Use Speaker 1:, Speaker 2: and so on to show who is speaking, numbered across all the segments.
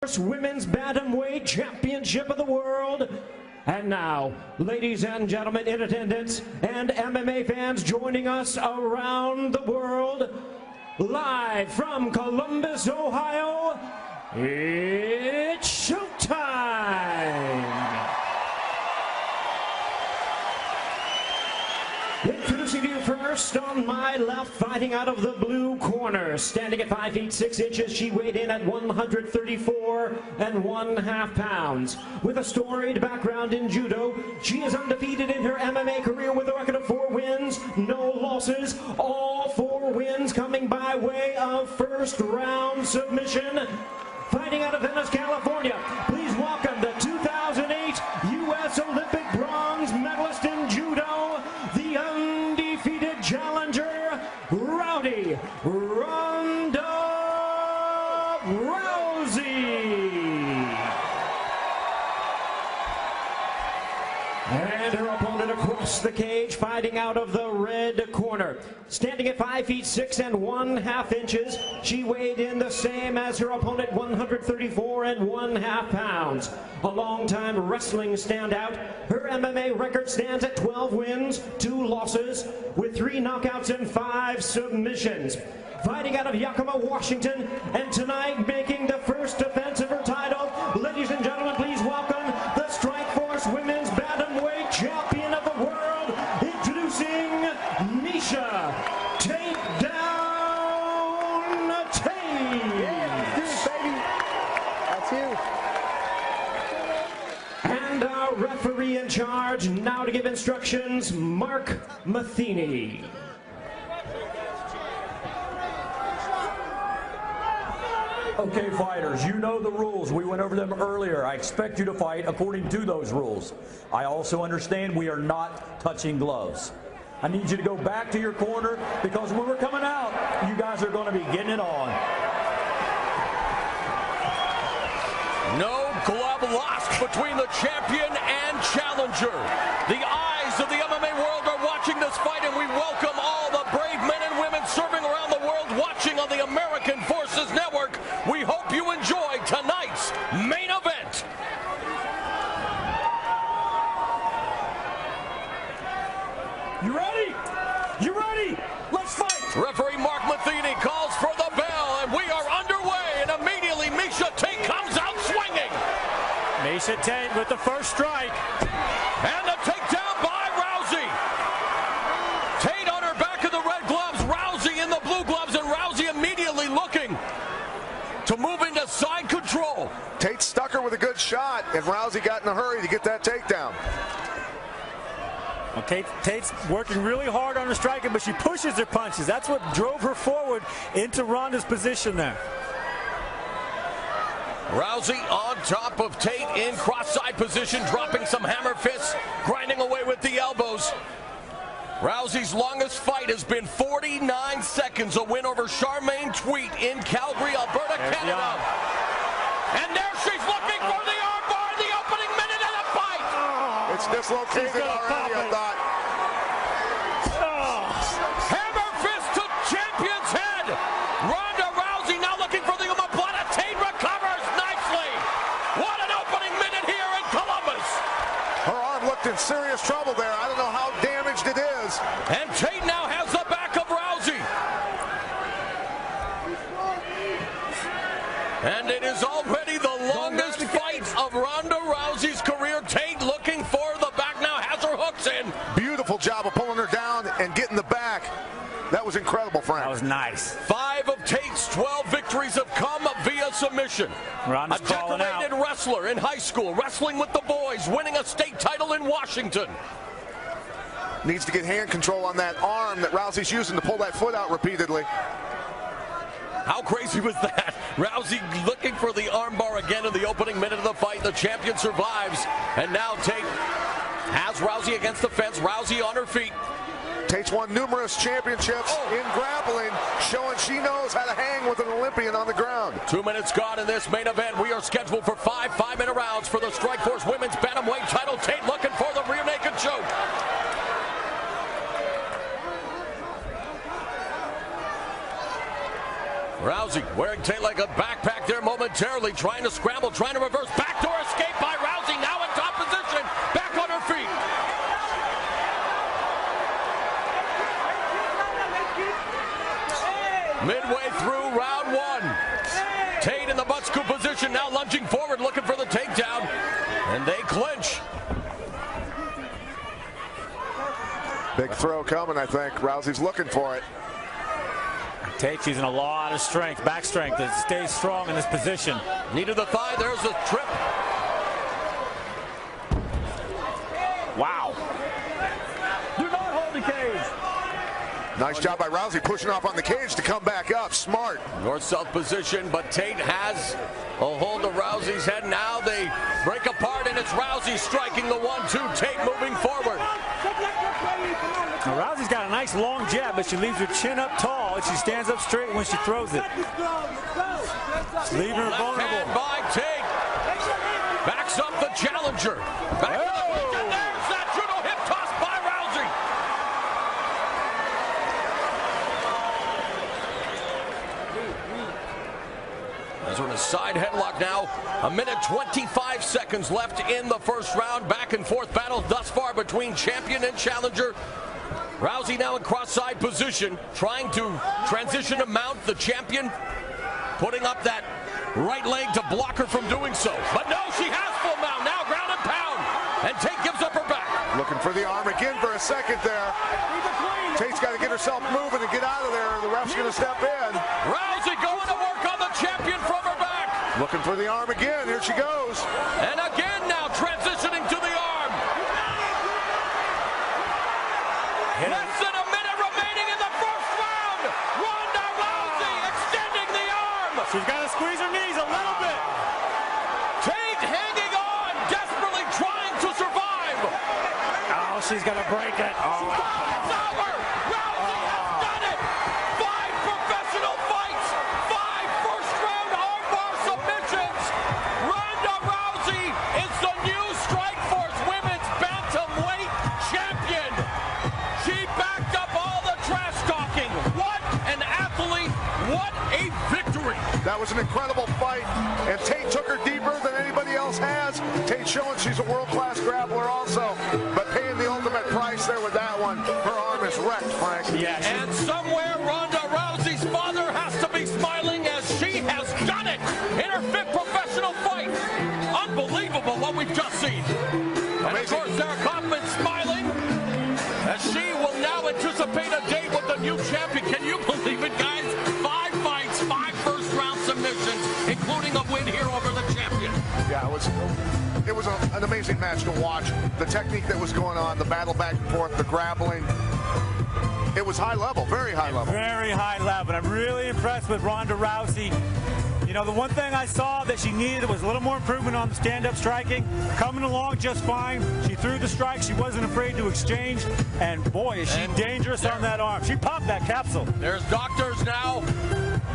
Speaker 1: First Women's Bantamweight Championship of the World. And now, ladies and gentlemen in attendance and MMA fans joining us around the world, live from Columbus, Ohio, it's showtime! Introducing you first, on my left, fighting out of the blue corner, standing at 5 feet 6 inches, she weighed in at 134 1/2 pounds. With a storied background in judo, she is undefeated in her MMA career with a record of 4 wins, no losses, all 4 wins coming by way of first round submission. Fighting out of Venice, California, please welcome the 2008 U.S. Olympic bronze medalist in judo, the undefeated challenger, Ronda Rousey. And her opponent across the cage, fighting out of the red corner. Standing at 5 feet 6 1/2 inches, she weighed in the same as her opponent, 134 1/2 pounds. A longtime wrestling standout, her MMA record stands at 12 wins, 2 losses, with 3 knockouts and 5 submissions. Fighting out of Yakima, Washington, and tonight making the first defense of her title, ladies and gentlemen, please welcome the Strikeforce Women's Bantamweight Champion of the World, introducing Miesha Tate Down Tate.
Speaker 2: Yeah, that's it, baby. That's you.
Speaker 1: And our referee in charge now to give instructions, Mark Matheny.
Speaker 3: Okay, fighters, you know the rules. We went over them earlier. I expect you to fight according to those rules. I also understand we are not touching gloves. I need you to go back to your corner because when we're coming out, you guys are going to be getting it on.
Speaker 4: No glove lost between the champion and challenger. The eyes of the MMA world are watching this fight, and we welcome all the brave men and women serving around the world watching on the American Forces Network. We hope you enjoy tonight's main event.
Speaker 3: You ready? You ready? Let's fight!
Speaker 4: Referee Mark Matheny calls for the bell, and we are underway, and immediately Miesha Tate comes out swinging.
Speaker 5: Miesha Tate with the first strike.
Speaker 4: And the takedown by Rousey. Tate on her back in the red gloves, Rousey in the blue gloves, and Rousey immediately looking to move into side control.
Speaker 2: Tate stuck her with a good shot, and Rousey got in a hurry to get that takedown.
Speaker 5: Well, Tate's working really hard on her striking, but she pushes her punches. That's what drove her forward into Ronda's position there.
Speaker 4: Rousey on top of Tate in cross-side position, dropping some hammer fists, grinding away with the elbows. Rousey's longest fight has been 49 seconds, a win over Charmaine Tweet in Calgary, Alberta, Canada. And there she's looking for the armbar, the opening minute of the fight.
Speaker 2: It's dislocated already, I thought.
Speaker 4: Hammer fist to champion's head. Ronda Rousey now looking for the omoplata. Tate recovers nicely. What an opening minute here in Columbus.
Speaker 2: Her arm looked in serious trouble there. I don't know how damaged it is.
Speaker 4: And Tate now has the back of Rousey. And it is already the longest fight of Ronda Rousey's career. Tate looking for the back now, has her hooks in.
Speaker 2: Beautiful job of pulling her down and getting the back. That was incredible, Frank.
Speaker 5: That was nice.
Speaker 4: 5 of Tate's 12 victories have come via submission.
Speaker 5: Ronda's
Speaker 4: a
Speaker 5: calling out.
Speaker 4: decorated wrestler in high school, wrestling with the boys, winning a state title in Washington.
Speaker 2: Needs to get hand control on that arm that Rousey's using to pull that foot out repeatedly.
Speaker 4: How crazy was that? Rousey looking for the armbar again in the opening minute of the fight. The champion survives. And now Tate has Rousey against the fence. Rousey on her feet.
Speaker 2: Tate's won numerous championships in grappling, showing she knows how to hang with an Olympian on the ground.
Speaker 4: 2 minutes gone in this main event. We are scheduled for 5 5-minute rounds for the Strikeforce Women's Bantamweight title. Tate looking for the rear naked choke. Rousey wearing Tate like a backpack there momentarily, trying to scramble, trying to reverse. Backdoor escape by Rousey, now in top position, back on her feet. Midway through round one, Tate in the butt scoop position, now lunging forward, looking for the takedown, and they clinch.
Speaker 2: Big throw coming, I think. Rousey's looking for it.
Speaker 5: Tate's using a lot of strength, back strength, to stay strong in this position.
Speaker 4: Needed the thigh, there's a trip.
Speaker 5: Wow.
Speaker 3: Do not hold the cage.
Speaker 2: Nice job by Rousey pushing off on the cage to come back up. Smart.
Speaker 4: North-south position, but Tate has a hold of Rousey's head. Now they break apart, and it's Rousey striking the 1-2. Tate moving forward.
Speaker 5: Now, Rousey's got a nice long jab, but she leaves her chin up tall, and she stands up straight when she throws it. Leaving her vulnerable.
Speaker 4: Left hand by Tate. Backs up the challenger. Back to the weekend. There's that judo hip toss by Rousey. As we're in a side headlock now. A minute 25 seconds left in the first round. Back and forth battle thus far between champion and challenger. Rousey now in cross-side position, trying to transition to mount the champion, putting up that right leg to block her from doing so. But no, she has full mount, now ground and pound, and Tate gives up her back.
Speaker 2: Looking for the arm again for a second there. Tate's got to get herself moving and get out of there. The ref's going to step in.
Speaker 4: Rousey going to work on the champion from her back.
Speaker 2: Looking for the arm again, here she goes.
Speaker 4: And again now transitioning to the arm. Less than a minute remaining in the first round. Ronda Rousey extending the arm.
Speaker 5: She's got to squeeze her knees a little bit.
Speaker 4: Tate hanging on, desperately trying to survive.
Speaker 5: Oh, she's going to break it. Oh.
Speaker 4: It's over. Rousey has done it. 5 professional fights. 5 first-round armbar submissions. Ronda Rousey is the new Strikeforce Women's Bantamweight champion. She backed up all the trash talking. What an athlete. What a victory.
Speaker 2: That was an incredible fight, and Tate took her deeper than anybody else has. Tate showing she's a world-class grappler also, but paying the ultimate price there with that one. Her arm is wrecked, Frank.
Speaker 5: Yeah,
Speaker 4: And somewhere Ronda Rousey's father has to be smiling as she has done it in her 5th professional fight. Unbelievable what we've just seen. And of course, Sarah Kaufman smiling as she will now anticipate a date with the new champion. Can you believe it, guys? 5 fights, 5 first-round submissions, including a win here over the champion.
Speaker 2: Yeah, it was an amazing match to watch. The technique that was going on, the battle back and forth, the grappling. It was high level, very high level.
Speaker 5: very high level. I'm really impressed with Ronda Rousey. You know, the one thing I saw that she needed was a little more improvement on the stand-up striking. Coming along just fine. She threw the strike. She wasn't afraid to exchange. And boy, is she dangerous on that arm. She popped that capsule.
Speaker 4: There's doctors now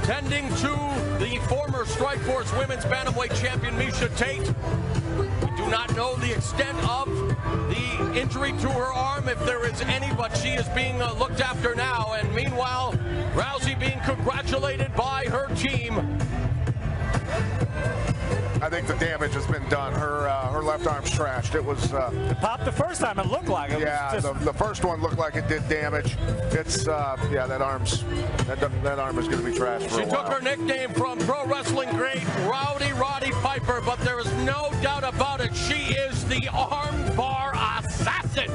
Speaker 4: tending to the former Strikeforce Women's Bantamweight champion, Miesha Tate. We do not know the extent of the injury to her arm, if there is any, but she is being looked after now. And meanwhile, Rousey being congratulated by her team.
Speaker 2: I think the damage has been done. Her left arm's trashed. It was
Speaker 5: It popped the first time. It looked like it.
Speaker 2: yeah.
Speaker 5: Was just...
Speaker 2: The first one looked like it did damage. It's yeah. That arm is going to be trashed for
Speaker 4: She
Speaker 2: a while.
Speaker 4: took her nickname from pro wrestling great Roddy Piper, but there is no doubt about it. She is the armbar assassin.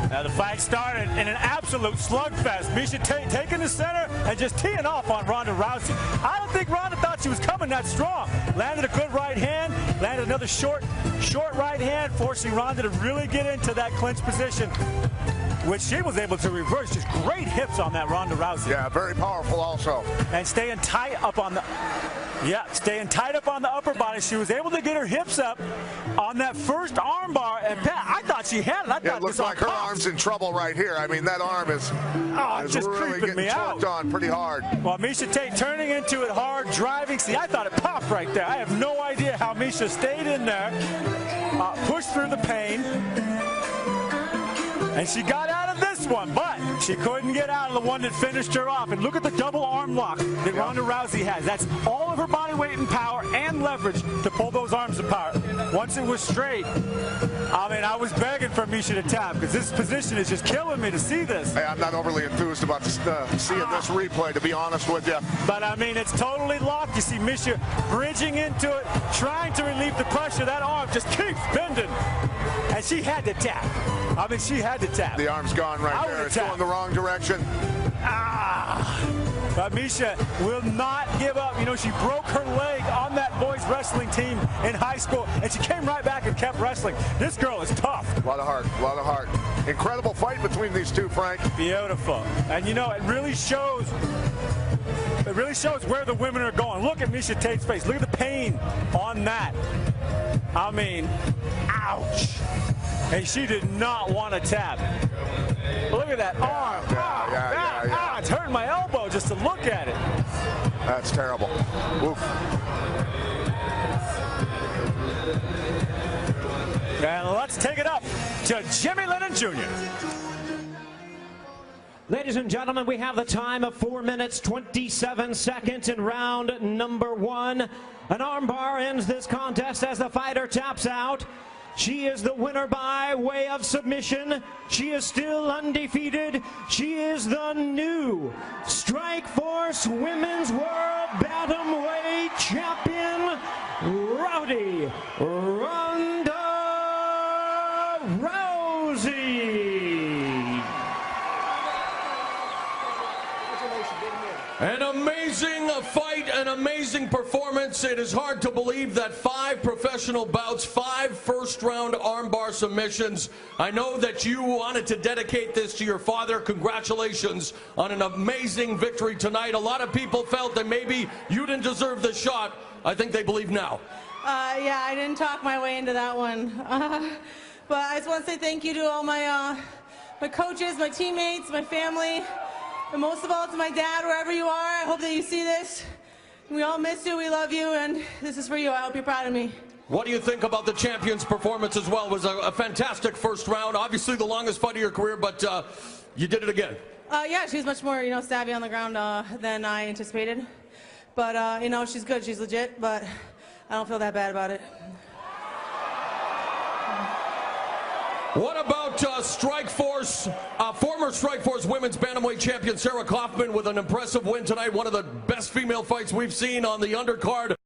Speaker 5: Now the fight started in an absolute slugfest. Miesha Tate taking the center and just teeing off on Ronda Rousey. I don't think Ronda thought she was coming that strong. Landed a good right hand, landed another short right hand, forcing Ronda to really get into that clinch position, which she was able to reverse. Just great hips on that Ronda Rousey.
Speaker 2: Yeah, very powerful also.
Speaker 5: And staying tight up on the upper body. She was able to get her hips up on that first armbar, and Pat, I thought she had it. I thought
Speaker 2: It looks like her arm's in trouble right here. I mean, that arm is
Speaker 5: just
Speaker 2: really
Speaker 5: creeping me
Speaker 2: getting
Speaker 5: out.
Speaker 2: torqued on pretty hard.
Speaker 5: Well, Miesha Tate turning into it hard, driving. See, I thought it popped right there. I have no idea how Miesha stayed in there, pushed through the pain, and she got out of this this one, but she couldn't get out of the one that finished her off. And look at the double arm lock that Ronda Rousey has. That's all of her body weight and power and leverage to pull those arms apart. Once it was straight, I mean, I was begging for Miesha to tap because this position is just killing me to see this.
Speaker 2: Hey, I'm not overly enthused about seeing this replay, to be honest with you.
Speaker 5: But, I mean, it's totally locked. You see Miesha bridging into it, trying to relieve the pressure. That arm just keeps bending. And she had to tap. I mean, she had to tap.
Speaker 2: The arm's gone right there. It's going the wrong direction.
Speaker 5: But Miesha will not give up. You know, she broke her leg on that boys wrestling team in high school, and she came right back and kept wrestling. This girl is tough.
Speaker 2: A lot of heart, a lot of heart. Incredible fight between these two, Frank.
Speaker 5: Beautiful. And, you know, it really shows where the women are going. Look at Miesha Tate's face. Look at the pain on that. I mean, ouch. And she did not want to tap. Look at that arm. It's hurting my elbow just to look at it.
Speaker 2: That's terrible. Oof.
Speaker 5: And let's take it up to Jimmy Lennon Jr.
Speaker 1: Ladies and gentlemen, we have the time of 4 minutes, 27 seconds in round number 1. An armbar ends this contest as the fighter taps out. She is the winner by way of submission. She is still undefeated. She is the new Strikeforce Women's World Bantamweight Champion, Ronda Rousey.
Speaker 4: An amazing fight, an amazing performance. It is hard to believe that 5 professional bouts, 5 first-round armbar submissions. I know that you wanted to dedicate this to your father. Congratulations on an amazing victory tonight. A lot of people felt that maybe you didn't deserve the shot. I think they believe now.
Speaker 6: Yeah, I didn't talk my way into that one. But I just want to say thank you to all my coaches, my teammates, my family. And most of all, to my dad, wherever you are. I hope that you see this. We all miss you, we love you, and this is for you. I hope you're proud of me.
Speaker 4: What do you think about the champion's performance as well? It was a fantastic first round. Obviously the longest fight of your career, but you did it again.
Speaker 6: Yeah, she's much more, savvy on the ground than I anticipated. But, she's good. She's legit, but I don't feel that bad about it.
Speaker 4: What about Strikeforce, former Strikeforce Women's Bantamweight Champion Sarah Kaufman with an impressive win tonight, one of the best female fights we've seen on the undercard.